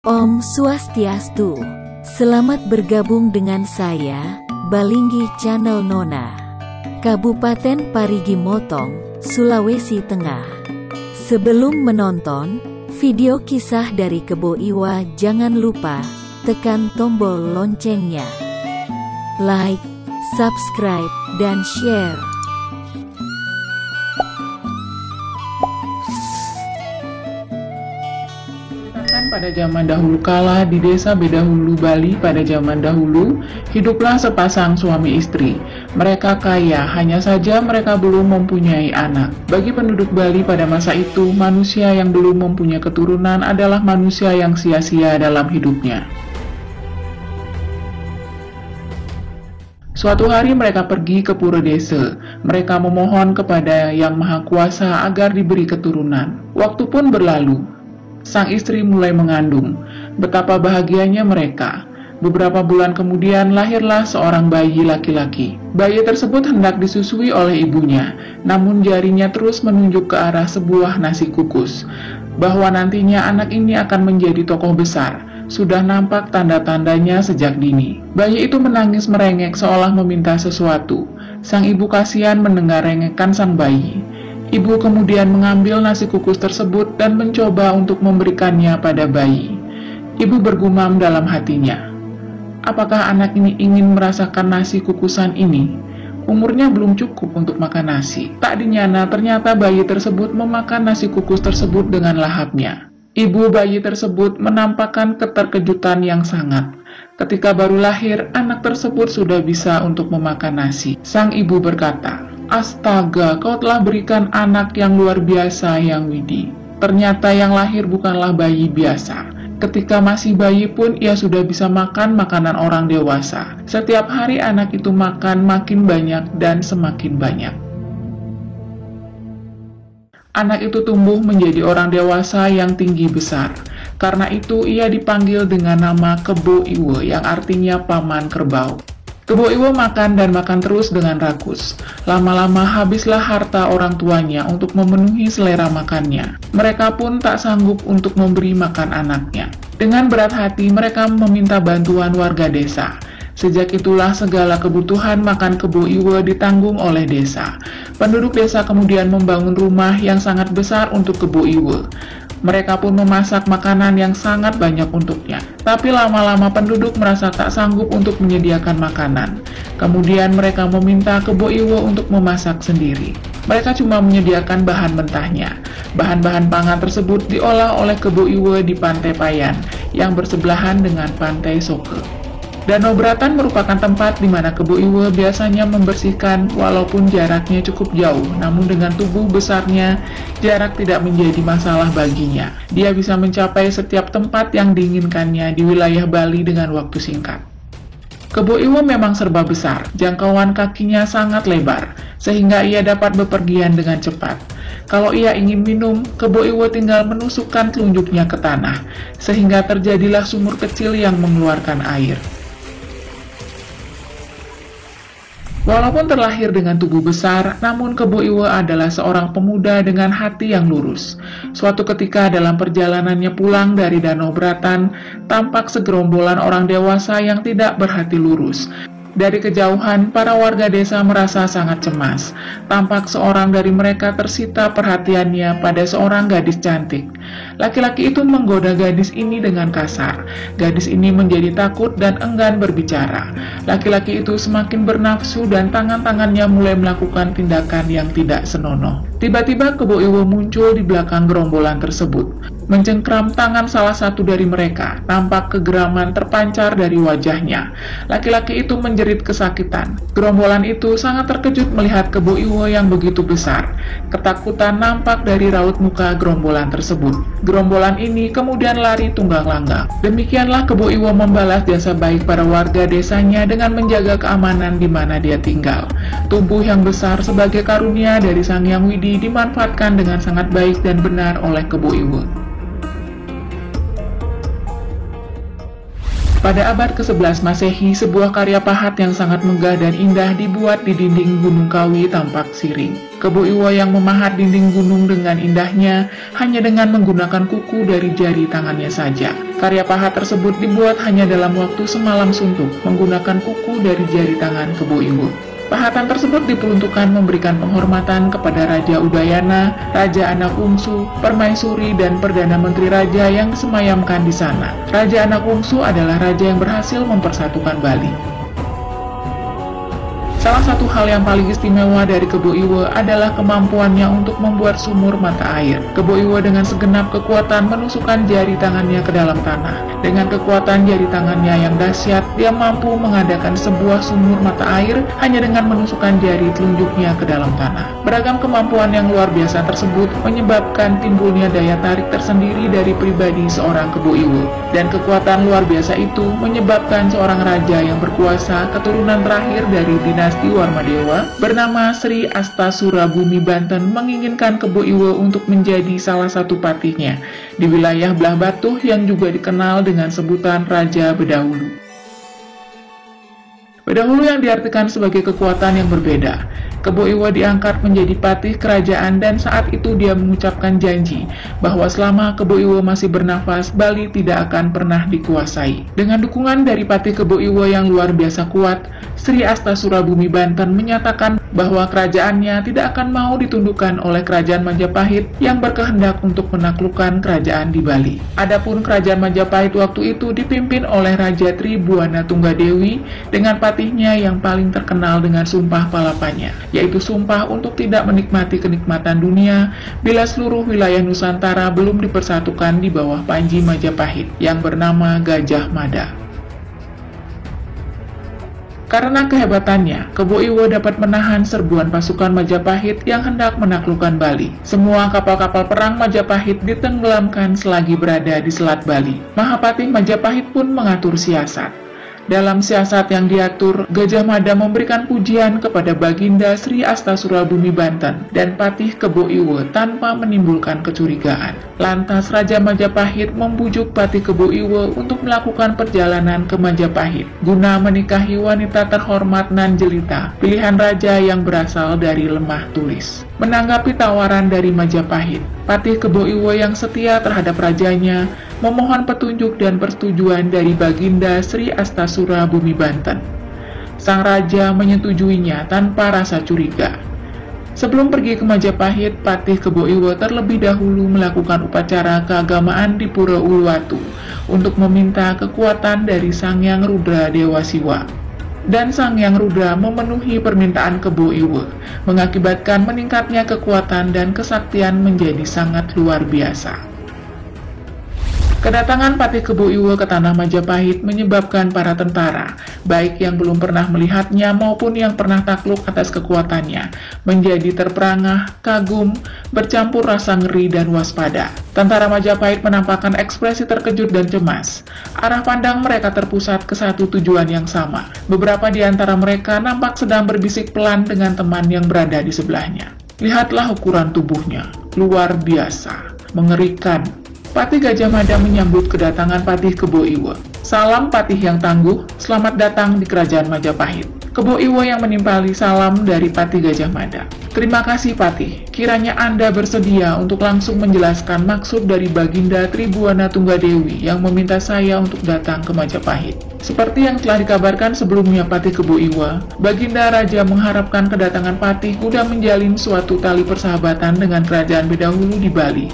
Om Swastiastu. Selamat bergabung dengan saya, Balinggi Channel Nona, Kabupaten Parigi Motong, Sulawesi Tengah. Sebelum menonton video kisah dari Kebo Iwa, jangan lupa tekan tombol loncengnya, like, subscribe, dan share. Pada zaman dahulu kala di desa Bedahulu, Bali, pada zaman dahulu hiduplah sepasang suami istri. Mereka kaya, hanya saja mereka belum mempunyai anak. Bagi penduduk Bali pada masa itu, manusia yang belum mempunyai keturunan adalah manusia yang sia-sia dalam hidupnya. Suatu hari mereka pergi ke pura desa. Mereka memohon kepada Yang Maha Kuasa agar diberi keturunan. Waktu pun berlalu. Sang istri mulai mengandung. Betapa bahagianya mereka. Beberapa bulan kemudian lahirlah seorang bayi laki-laki. Bayi tersebut hendak disusui oleh ibunya, namun jarinya terus menunjuk ke arah sebuah nasi kukus, bahwa nantinya anak ini akan menjadi tokoh besar. Sudah nampak tanda-tandanya sejak dini. Bayi itu menangis merengek seolah meminta sesuatu. Sang ibu kasihan mendengar rengekan sang bayi. Ibu kemudian mengambil nasi kukus tersebut dan mencoba untuk memberikannya pada bayi. Ibu bergumam dalam hatinya, apakah anak ini ingin merasakan nasi kukusan ini? Umurnya belum cukup untuk makan nasi. Tak dinyana ternyata bayi tersebut memakan nasi kukus tersebut dengan lahapnya. Ibu bayi tersebut menampakkan keterkejutan yang sangat. Ketika baru lahir, anak tersebut sudah bisa untuk memakan nasi. Sang ibu berkata, "Astaga, kau telah berikan anak yang luar biasa, Yang Widi." Ternyata yang lahir bukanlah bayi biasa. Ketika masih bayi pun ia sudah bisa makan makanan orang dewasa. Setiap hari anak itu makan makin banyak dan semakin banyak. Anak itu tumbuh menjadi orang dewasa yang tinggi besar. Karena itu ia dipanggil dengan nama Kebo Iwa, yang artinya paman kerbau. Kebo Iwa makan dan makan terus dengan rakus. Lama-lama habislah harta orang tuanya untuk memenuhi selera makannya. Mereka pun tak sanggup untuk memberi makan anaknya. Dengan berat hati mereka meminta bantuan warga desa. Sejak itulah segala kebutuhan makan Kebo Iwa ditanggung oleh desa. Penduduk desa kemudian membangun rumah yang sangat besar untuk Kebo Iwa. Mereka pun memasak makanan yang sangat banyak untuknya. Tapi lama-lama penduduk merasa tak sanggup untuk menyediakan makanan. Kemudian mereka meminta Kebo Iwa untuk memasak sendiri. Mereka cuma menyediakan bahan mentahnya. Bahan-bahan pangan tersebut diolah oleh Kebo Iwa di Pantai Payan, yang bersebelahan dengan Pantai Soke. Danau Bratan merupakan tempat di mana Kebo Iwa biasanya membersihkan walaupun jaraknya cukup jauh, namun dengan tubuh besarnya, jarak tidak menjadi masalah baginya. Dia bisa mencapai setiap tempat yang diinginkannya di wilayah Bali dengan waktu singkat. Kebo Iwa memang serba besar, jangkauan kakinya sangat lebar, sehingga ia dapat bepergian dengan cepat. Kalau ia ingin minum, Kebo Iwa tinggal menusukkan telunjuknya ke tanah, sehingga terjadilah sumur kecil yang mengeluarkan air. Walaupun terlahir dengan tubuh besar, namun Kebo Iwa adalah seorang pemuda dengan hati yang lurus. Suatu ketika dalam perjalanannya pulang dari Danau Bratan, tampak segerombolan orang dewasa yang tidak berhati lurus. Dari kejauhan, para warga desa merasa sangat cemas. Tampak seorang dari mereka tersita perhatiannya pada seorang gadis cantik. Laki-laki itu menggoda gadis ini dengan kasar. Gadis ini menjadi takut dan enggan berbicara. Laki-laki itu semakin bernafsu dan tangan-tangannya mulai melakukan tindakan yang tidak senonoh. Tiba-tiba Kebo Iwa muncul di belakang gerombolan tersebut. Mencengkram tangan salah satu dari mereka, nampak kegeraman terpancar dari wajahnya. Laki-laki itu menjerit kesakitan. Gerombolan itu sangat terkejut melihat Kebo Iwa yang begitu besar. Ketakutan nampak dari raut muka gerombolan tersebut. Gerombolan ini kemudian lari tunggang-langgang. Demikianlah Kebo Iwa membalas jasa baik para warga desanya dengan menjaga keamanan di mana dia tinggal. Tubuh yang besar sebagai karunia dari Sang Yang Widi dimanfaatkan dengan sangat baik dan benar oleh Kebo Iwa. Pada abad ke-11 Masehi, sebuah karya pahat yang sangat megah dan indah dibuat di dinding Gunung Kawi tampak siring. Kebo Iwa yang memahat dinding gunung dengan indahnya hanya dengan menggunakan kuku dari jari tangannya saja. Karya pahat tersebut dibuat hanya dalam waktu semalam suntuk menggunakan kuku dari jari tangan Kebo Iwo. Pahatan tersebut diperuntukkan memberikan penghormatan kepada Raja Udayana, Raja Anak Wungsu, Permaisuri, dan Perdana Menteri Raja yang disemayamkan di sana. Raja Anak Wungsu adalah raja yang berhasil mempersatukan Bali. Salah satu hal yang paling istimewa dari Kebo Iwo adalah kemampuannya untuk membuat sumur mata air. Kebo Iwo dengan segenap kekuatan menusukkan jari tangannya ke dalam tanah. Dengan kekuatan jari tangannya yang dahsyat, dia mampu mengadakan sebuah sumur mata air hanya dengan menusukkan jari telunjuknya ke dalam tanah. Beragam kemampuan yang luar biasa tersebut menyebabkan timbulnya daya tarik tersendiri dari pribadi seorang Kebo Iwo. Dan kekuatan luar biasa itu menyebabkan seorang raja yang berkuasa, keturunan terakhir dari dinasti Warmadewa bernama Sri Astasura Bumi Banten menginginkan Kebo Iwo untuk menjadi salah satu patihnya di wilayah Belah Batuh yang juga dikenal dengan sebutan Raja Bedahulu. Bedahulu yang diartikan sebagai kekuatan yang berbeda. Kebo Iwo diangkat menjadi patih kerajaan dan saat itu dia mengucapkan janji bahwa selama Kebo Iwo masih bernafas, Bali tidak akan pernah dikuasai. Dengan dukungan dari patih Kebo Iwo yang luar biasa kuat, Sri Astasura Bumi Banten menyatakan bahwa kerajaannya tidak akan mau ditundukkan oleh kerajaan Majapahit yang berkehendak untuk menaklukkan kerajaan di Bali. Adapun kerajaan Majapahit waktu itu dipimpin oleh Raja Tribuana Tunggadewi dengan patihnya yang paling terkenal dengan sumpah palapanya, yaitu sumpah untuk tidak menikmati kenikmatan dunia bila seluruh wilayah Nusantara belum dipersatukan di bawah Panji Majapahit yang bernama Gajah Mada. Karena kehebatannya, Kebo Iwo dapat menahan serbuan pasukan Majapahit yang hendak menaklukkan Bali. Semua kapal-kapal perang Majapahit ditenggelamkan selagi berada di Selat Bali. Mahapatih Majapahit pun mengatur siasat. Dalam siasat yang diatur, Gajah Mada memberikan pujian kepada Baginda Sri Astasura Bumi Banten dan patih Kebo Iwo tanpa menimbulkan kecurigaan. Lantas Raja Majapahit membujuk patih Kebo Iwo untuk melakukan perjalanan ke Majapahit guna menikahi wanita terhormat Nanjelita, pilihan raja yang berasal dari Lemah Tulis. Menanggapi tawaran dari Majapahit, patih Kebo Iwo yang setia terhadap rajanya memohon petunjuk dan persetujuan dari Baginda Sri Astasura Bumi Banten. Sang raja menyetujuinya tanpa rasa curiga. Sebelum pergi ke Majapahit, patih Kebo Iwo terlebih dahulu melakukan upacara keagamaan di Pura Uluwatu untuk meminta kekuatan dari Sang Hyang Rudra Dewa Siwa. Dan Sang Hyang Rudra memenuhi permintaan Kebo Iwo, mengakibatkan meningkatnya kekuatan dan kesaktian menjadi sangat luar biasa. Kedatangan patih Kebo Iwo ke tanah Majapahit menyebabkan para tentara, baik yang belum pernah melihatnya maupun yang pernah takluk atas kekuatannya, menjadi terperangah, kagum, bercampur rasa ngeri dan waspada. Tentara Majapahit menampakkan ekspresi terkejut dan cemas. Arah pandang mereka terpusat ke satu tujuan yang sama. Beberapa di antara mereka nampak sedang berbisik pelan dengan teman yang berada di sebelahnya. Lihatlah ukuran tubuhnya, luar biasa, mengerikan. Patih Gajah Mada menyambut kedatangan patih Kebo Iwo. Salam patih yang tangguh, selamat datang di kerajaan Majapahit. Kebo Iwo yang menimpali salam dari patih Gajah Mada. Terima kasih patih, kiranya Anda bersedia untuk langsung menjelaskan maksud dari Baginda Tribuana Tunggadewi yang meminta saya untuk datang ke Majapahit. Seperti yang telah dikabarkan sebelumnya patih Kebo Iwo, Baginda Raja mengharapkan kedatangan patih guna menjalin suatu tali persahabatan dengan kerajaan Bedahulu di Bali,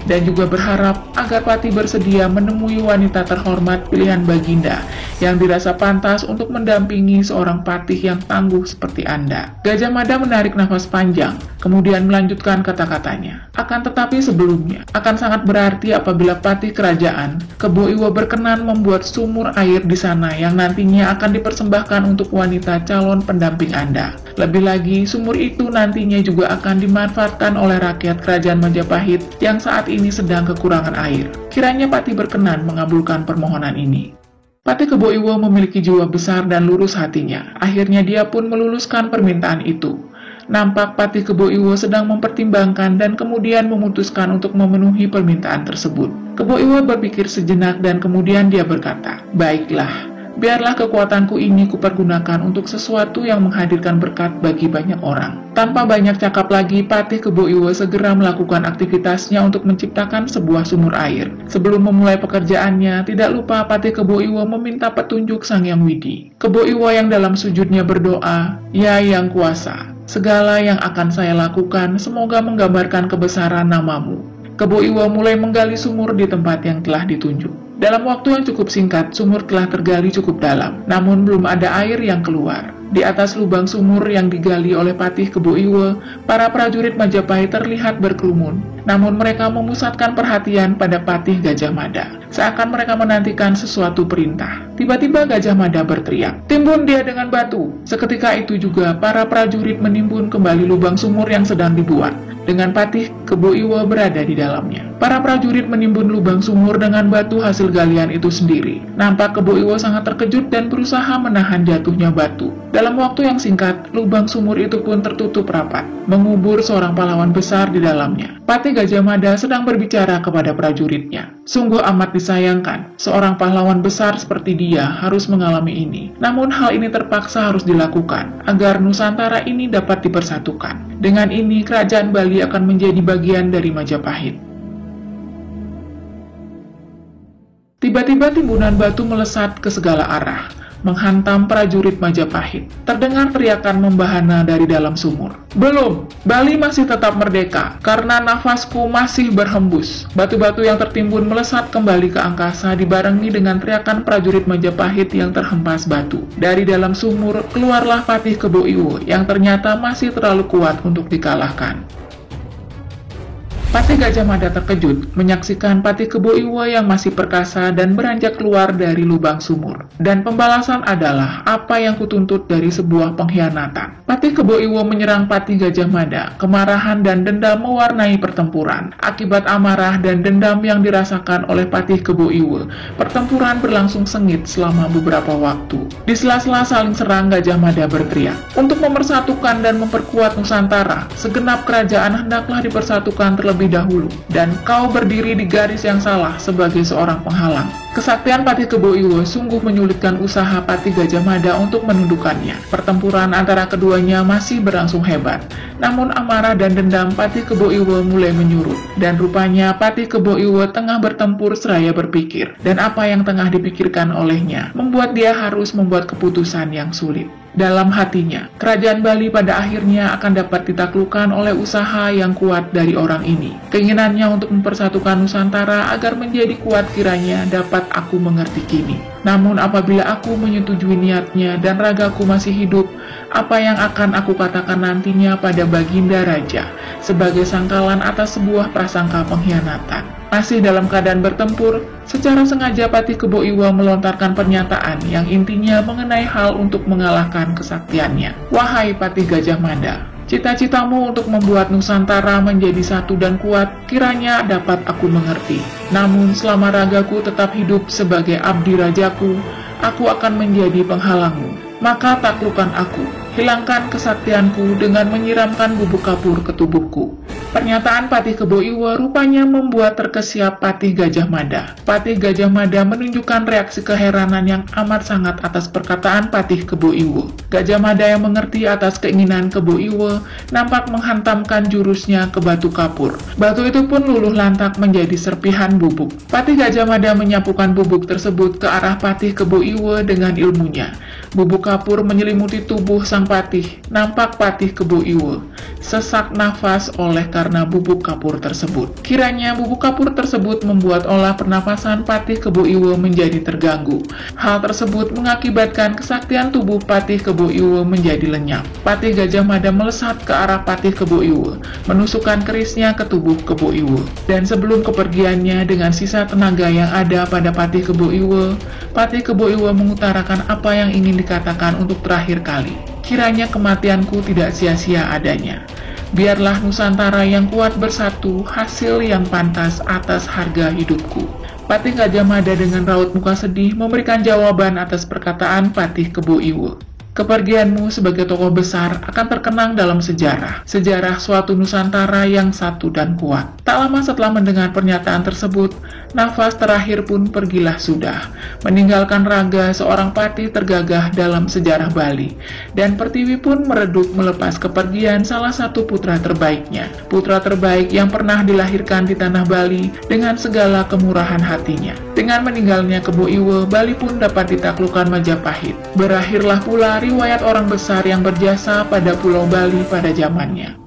dan juga berharap agar patih bersedia menemui wanita terhormat pilihan Baginda yang dirasa pantas untuk mendampingi seorang patih yang tangguh seperti Anda. Gajah Mada menarik nafas panjang, kemudian melanjutkan kata-katanya. Akan tetapi sebelumnya, akan sangat berarti apabila patih kerajaan Kebo Iwo berkenan membuat sumur air di sana yang nantinya akan dipersembahkan untuk wanita calon pendamping Anda. Lebih lagi, sumur itu nantinya juga akan dimanfaatkan oleh rakyat kerajaan Majapahit yang saat ini sedang kekurangan air. Kiranya patih berkenan mengabulkan permohonan ini. Patih Kebo Iwo memiliki jiwa besar dan lurus hatinya. Akhirnya dia pun meluluskan permintaan itu. Nampak patih Kebo Iwo sedang mempertimbangkan dan kemudian memutuskan untuk memenuhi permintaan tersebut. Kebo Iwo berpikir sejenak dan kemudian dia berkata, "Baiklah, Biarlah kekuatanku ini kupergunakan untuk sesuatu yang menghadirkan berkat bagi banyak orang. Tanpa banyak cakap lagi, Patih Kebo Iwo segera melakukan aktivitasnya untuk menciptakan sebuah sumur air. Sebelum memulai pekerjaannya, tidak lupa Patih Kebo Iwo meminta petunjuk Sang Hyang Widi. Kebo Iwo yang dalam sujudnya berdoa, "Ya Yang Kuasa, segala yang akan saya lakukan semoga menggambarkan kebesaran namamu." Kebo Iwo mulai menggali sumur di tempat yang telah ditunjuk. Dalam waktu yang cukup singkat, sumur telah tergali cukup dalam, namun belum ada air yang keluar. Di atas lubang sumur yang digali oleh Patih Kebo Iwo, para prajurit Majapahit terlihat berkerumun. Namun mereka memusatkan perhatian pada Patih Gajah Mada, seakan mereka menantikan sesuatu perintah. Tiba-tiba Gajah Mada berteriak, "Timbun dia dengan batu!" Seketika itu juga para prajurit menimbun kembali lubang sumur yang sedang dibuat, dengan Patih Kebo Iwo berada di dalamnya. Para prajurit menimbun lubang sumur dengan batu hasil galian itu sendiri. Nampak Kebo Iwo sangat terkejut dan berusaha menahan jatuhnya batu. Dalam waktu yang singkat, lubang sumur itu pun tertutup rapat, mengubur seorang pahlawan besar di dalamnya. Patih Gajah Mada sedang berbicara kepada prajuritnya. Sungguh amat disayangkan, seorang pahlawan besar seperti dia harus mengalami ini. Namun hal ini terpaksa harus dilakukan, agar Nusantara ini dapat dipersatukan. Dengan ini, kerajaan Bali akan menjadi bagian dari Majapahit. Tiba-tiba timbunan batu melesat ke segala arah, menghantam prajurit Majapahit. Terdengar teriakan membahana dari dalam sumur. "Belum, Bali masih tetap merdeka, karena nafasku masih berhembus." Batu-batu yang tertimbun melesat kembali ke angkasa dibarengi dengan teriakan prajurit Majapahit yang terhempas batu. Dari dalam sumur, keluarlah Patih Kebo Iwo yang ternyata masih terlalu kuat untuk dikalahkan. Patih Gajah Mada terkejut menyaksikan Patih Kebo Iwo yang masih perkasa dan beranjak keluar dari lubang sumur. Dan pembalasan adalah apa yang kutuntut dari sebuah pengkhianatan. Patih Kebo Iwo menyerang Patih Gajah Mada. Kemarahan dan dendam mewarnai pertempuran. Akibat amarah dan dendam yang dirasakan oleh Patih Kebo Iwo, pertempuran berlangsung sengit selama beberapa waktu. Di sela-sela saling serang, Gajah Mada berteriak, "Untuk memersatukan dan memperkuat Nusantara, segenap kerajaan hendaklah dipersatukan terlebih dahulu, dan kau berdiri di garis yang salah sebagai seorang penghalang." Kesaktian Patih Kebo Iwo sungguh menyulitkan usaha Patih Gajah Mada untuk menundukkannya. Pertempuran antara keduanya masih berlangsung hebat. Namun amarah dan dendam Patih Kebo Iwo mulai menyurut, dan rupanya Patih Kebo Iwo tengah bertempur seraya berpikir, dan apa yang tengah dipikirkan olehnya membuat dia harus membuat keputusan yang sulit. Dalam hatinya, kerajaan Bali pada akhirnya akan dapat ditaklukkan oleh usaha yang kuat dari orang ini. Keinginannya untuk mempersatukan Nusantara agar menjadi kuat kiranya dapat aku mengerti kini. Namun apabila aku menyetujui niatnya dan ragaku masih hidup, apa yang akan aku katakan nantinya pada Baginda Raja sebagai sangkalan atas sebuah prasangka pengkhianatan. Masih dalam keadaan bertempur, secara sengaja Patih Kebo Iwo melontarkan pernyataan yang intinya mengenai hal untuk mengalahkan kesaktiannya. "Wahai Patih Gajah Mada, cita-citamu untuk membuat Nusantara menjadi satu dan kuat kiranya dapat aku mengerti. Namun selama ragaku tetap hidup sebagai abdi rajaku, aku akan menjadi penghalangmu. Maka taklukkan aku, hilangkan kesaktianku dengan menyiramkan bubuk kapur ke tubuhku." Pernyataan Patih Kebo Iwo rupanya membuat terkesiap Patih Gajah Mada. Patih Gajah Mada menunjukkan reaksi keheranan yang amat sangat atas perkataan Patih Kebo Iwo. Gajah Mada yang mengerti atas keinginan Kebo Iwo nampak menghantamkan jurusnya ke batu kapur. Batu itu pun luluh lantak menjadi serpihan bubuk. Patih Gajah Mada menyapukan bubuk tersebut ke arah Patih Kebo Iwo dengan ilmunya. Bubuk kapur menyelimuti tubuh sang patih. Nampak Patih Kebo Iwo sesak nafas oleh karena bubuk kapur tersebut. Kiranya bubuk kapur tersebut membuat olah pernapasan Patih Kebo Iwo menjadi terganggu. Hal tersebut mengakibatkan kesaktian tubuh Patih Kebo Iwo menjadi lenyap. Patih Gajah Mada melesat ke arah Patih Kebo Iwo, menusukkan kerisnya ke tubuh Kebo Iwo. Dan sebelum kepergiannya dengan sisa tenaga yang ada pada Patih Kebo Iwo, Patih Kebo Iwo mengutarakan apa yang ingin dikatakan untuk terakhir kali. Kiranya kematianku tidak sia-sia adanya. Biarlah Nusantara yang kuat bersatu, hasil yang pantas atas harga hidupku. Patih Gajah Mada dengan raut muka sedih memberikan jawaban atas perkataan Patih Kebo Iwo. Kepergianmu sebagai tokoh besar akan terkenang dalam sejarah. Sejarah suatu Nusantara yang satu dan kuat. Tak lama setelah mendengar pernyataan tersebut, nafas terakhir pun pergilah sudah, meninggalkan raga seorang patih tergagah dalam sejarah Bali. Dan Pertiwi pun meredup melepas kepergian salah satu putra terbaiknya. Putra terbaik yang pernah dilahirkan di tanah Bali dengan segala kemurahan hatinya. Dengan meninggalnya Kebo Iwe, Bali pun dapat ditaklukkan Majapahit. Berakhirlah pula riwayat orang besar yang berjasa pada Pulau Bali pada zamannya.